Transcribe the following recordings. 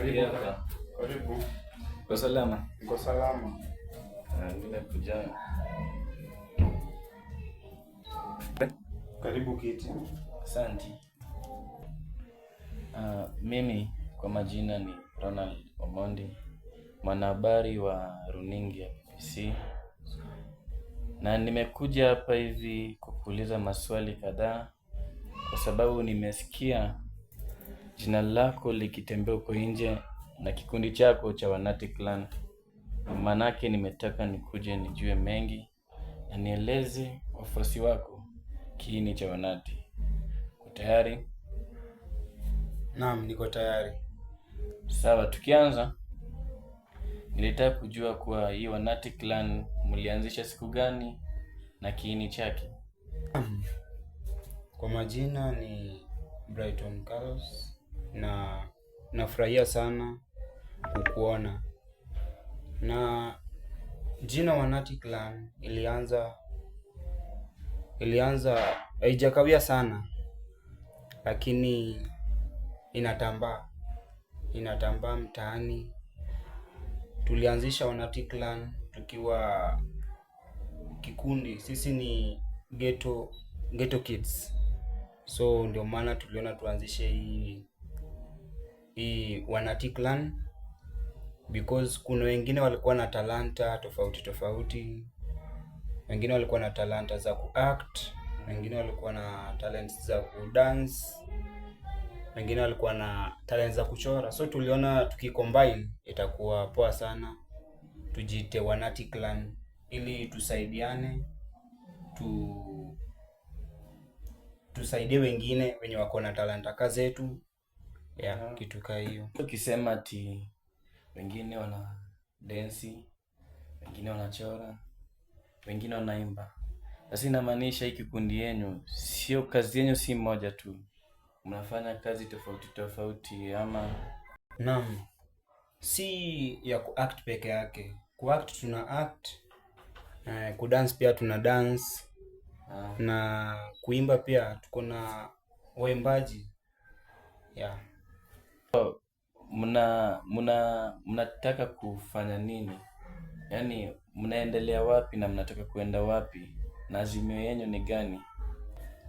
Karibu. Hapa. Karibu. Kwa salama. Niko salama. Nimekuja. Karibu kiti. Asante. Mimi kwa majina ni Ronald Omondi, mwanahabari wa runinga ya BBC, na nimekuja hapa hivi kukuuliza maswali kadhaa kwa sababu nimesikia jina lako likitembea huko nje na kikundi chako cha Wanati Clan. Manake nimetaka nikuje nijue mengi na nieleze wafuasi wako kiini cha Wanati. Uko tayari? Naam, niko tayari. Sawa, tukianza, nilitaka kujua kuwa hii Wanati Clan mlianzisha siku gani na kiini chake. Kwa majina ni Brighton Carlos na nafurahia sana kukuona. Na jina Wanati Clan ilianza haijakawia sana, lakini inatambaa mtaani. Tulianzisha Wanati Clan tukiwa kikundi, sisi ni ghetto kids, so ndio maana tuliona tuanzishe hii Wanati Clan because kuna wengine walikuwa na talanta tofauti. Wengine walikuwa na talanta za kuact, wengine walikuwa na talents za kudance, wengine walikuwa na talents za kuchora. So tuliona tukicombine itakuwa poa sana, tujiite Wanati Clan ili tusaidiane, tusaidie wengine wenye wako na talanta kazi zetu kitu kaa hiyo. Ukisema ati wengine wana densi, wengine wanachora, wengine wanaimba, basi inamaanisha hii kikundi yenu sio kazi yenu si moja tu, mnafanya kazi tofauti ama? Naam, si ya kuact peke yake. Kuact tuna act, kudance pia tuna dance, na kuimba pia tuko na waimbaji. Mnataka kufanya nini? Yaani mnaendelea wapi na mnataka kuenda wapi? Na azimio yenu ni gani?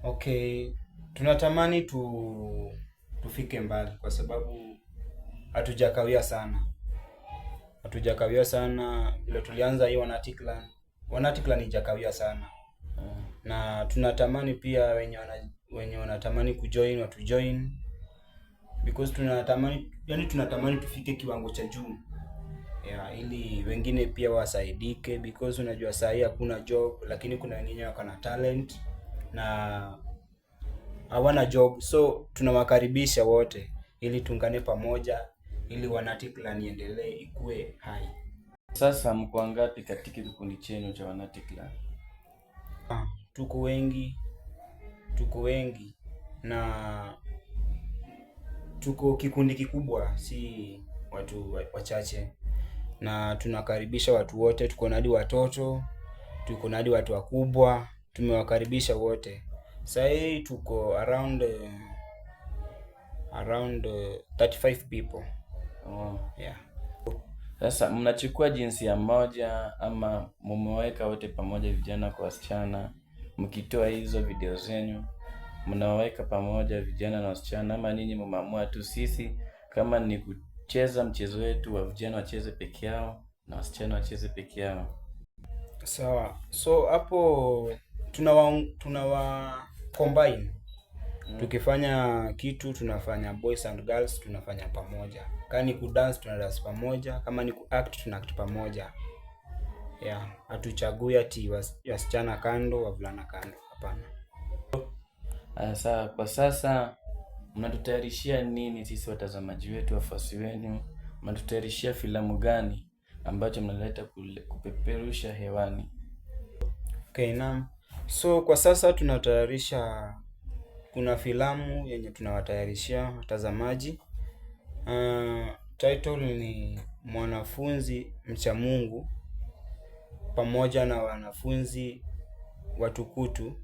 Okay, tunatamani tufike mbali kwa sababu hatujakawia sana. Ile tulianza hii Wanati Clan haijakawia sana. Na tunatamani pia wenye wanatamani kujoin watujoin, because tunatamani tufike kiwango cha juu. Ili wengine pia wasaidike, because unajua saa hii hakuna job, lakini kuna wengine wako na talent na hawana job. So tunawakaribisha wote ili tuungane pamoja ili Wanati Clan iendelee ikue hai. Sasa mko wangapi katika kikundi chenu cha Wanati Clan? Tuko wengi na tuko kikundi kikubwa, si watu wachache, na tunakaribisha watu wote. Tuko na hadi watoto, tuko na hadi watu wakubwa, tumewakaribisha wote. Sasa hii tuko around 35 people. Sasa mnachukua jinsia moja ama mumeweka wote pamoja, vijana kwa wasichana? Mkitoa hizo video zenyu mnaweka pamoja vijana na wasichana, ama ninyi mmeamua tu sisi kama ni kucheza mchezo wetu wa vijana wacheze peke yao na wasichana wacheze peke yao? Sawa. So hapo tunawa combine. Tukifanya kitu tunafanya boys and girls, tunafanya pamoja. Kama ni kudance tunadance pamoja, kama ni kuact tunaact pamoja. Hatuchagui ati wasichana kando, wavulana kando, hapana. Sawa, kwa sasa mnatutayarishia nini sisi watazamaji wetu, wafuasi wenu? Mnatutayarishia filamu gani ambacho mnaleta kupeperusha hewani? Okay, naam. So kwa sasa tunatayarisha, kuna filamu yenye tunawatayarishia watazamaji. Title ni Mwanafunzi Mcha Mungu pamoja na wanafunzi watukutu.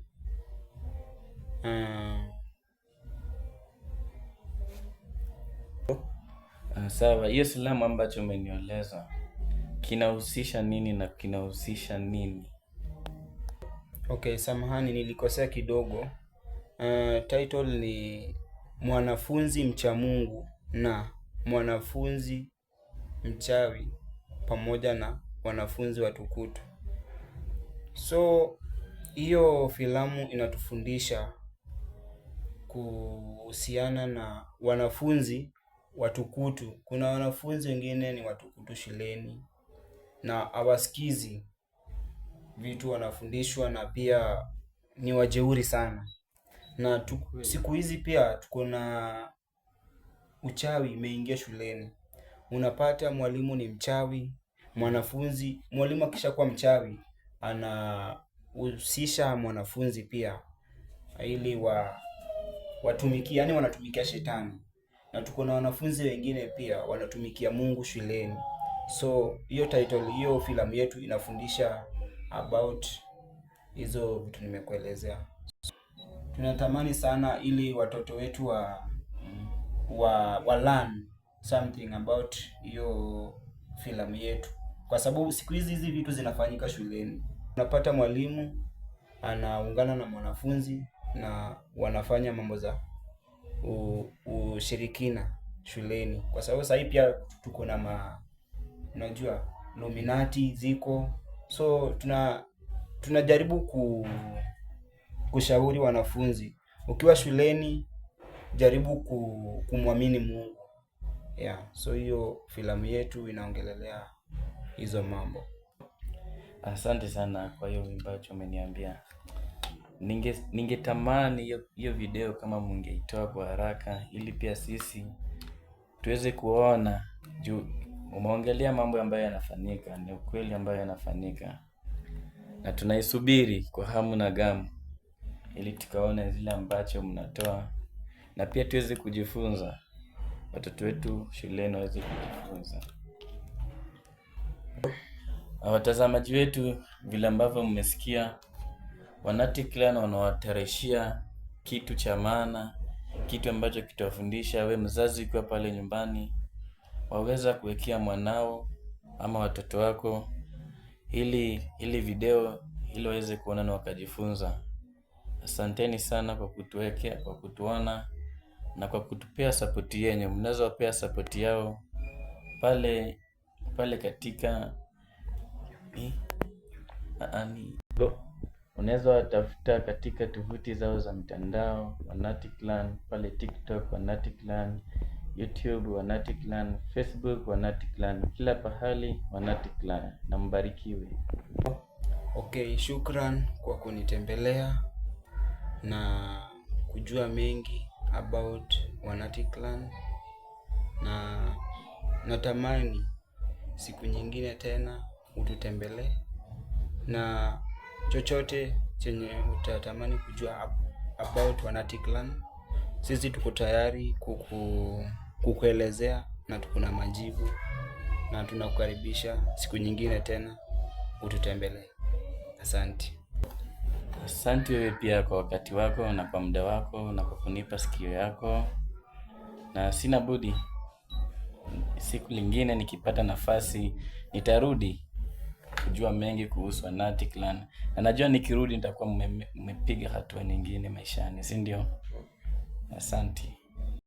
Sawa, hiyo filamu ambacho umenieleza kinahusisha nini na kinahusisha nini? Okay, samahani nilikosea kidogo. Title ni mwanafunzi mcha Mungu na mwanafunzi mchawi pamoja na wanafunzi watukutu. So hiyo filamu inatufundisha kuhusiana na wanafunzi watukutu. Kuna wanafunzi wengine ni watukutu shuleni na hawasikizi vitu wanafundishwa, na pia ni wajeuri sana. Na siku hizi pia tuko na uchawi imeingia shuleni. Unapata mwalimu ni mchawi, mwalimu akishakuwa mchawi anahusisha mwanafunzi pia ili watumikia, yani wanatumikia shetani. Na tuko na wanafunzi wengine pia wanatumikia Mungu shuleni. So hiyo filamu yetu inafundisha about hizo vitu nimekuelezea. Tunatamani sana ili watoto wetu wa learn something about hiyo filamu yetu, kwa sababu siku hizi vitu zinafanyika shuleni. Unapata mwalimu anaungana na mwanafunzi na wanafanya mambo za ushirikina shuleni, kwa sababu sasa pia tuko na unajua Illuminati ziko. So tunajaribu kushauri wanafunzi, ukiwa shuleni jaribu kumwamini Mungu. So hiyo filamu yetu inaongelelea hizo mambo. Asante sana kwa hiyo ambacho umeniambia. Ningetamani hiyo video kama mungeitoa kwa haraka, ili pia sisi tuweze kuona juu umeongelea mambo ambayo yanafanyika, ni ukweli ambayo yanafanyika, na tunaisubiri kwa hamu na gamu ili tukaone zile ambacho mnatoa, na pia tuweze kujifunza, watoto wetu shuleni waweze kujifunza. Watazamaji wetu, vile ambavyo mmesikia, Wanati Clan wanawatarishia kitu cha maana, kitu ambacho kitawafundisha. We mzazi ukiwa pale nyumbani, waweza kuwekea mwanao ama watoto wako ili video ili waweze kuona na wakajifunza. Asanteni sana kwa kutuwekea, kwa kutuona na kwa kutupea support yenu. Mnaweza wapea support yao pale katika unaweza watafuta katika tovuti zao za mtandao, Wanati Clan, pale TikTok Wanati Clan, YouTube Wanati Clan, Facebook Wanati Clan, kila pahali Wanati Clan. Na mbarikiwe. Okay, shukran kwa kunitembelea na kujua mengi about Wanati Clan, na natamani siku nyingine tena ututembelee, na chochote chenye utatamani kujua about Wanati Clan, sisi tuko tayari kukuelezea na tuko na majibu, na tunakukaribisha siku nyingine tena ututembelee. Asante wewe pia kwa wakati wako na kwa muda wako na kwa kunipa sikio yako, na sina budi siku lingine nikipata nafasi nitarudi kujua mengi kuhusu Wanati Clan, na najua nikirudi nitakuwa mmepiga hatua nyingine maishani, si ndio? Asante.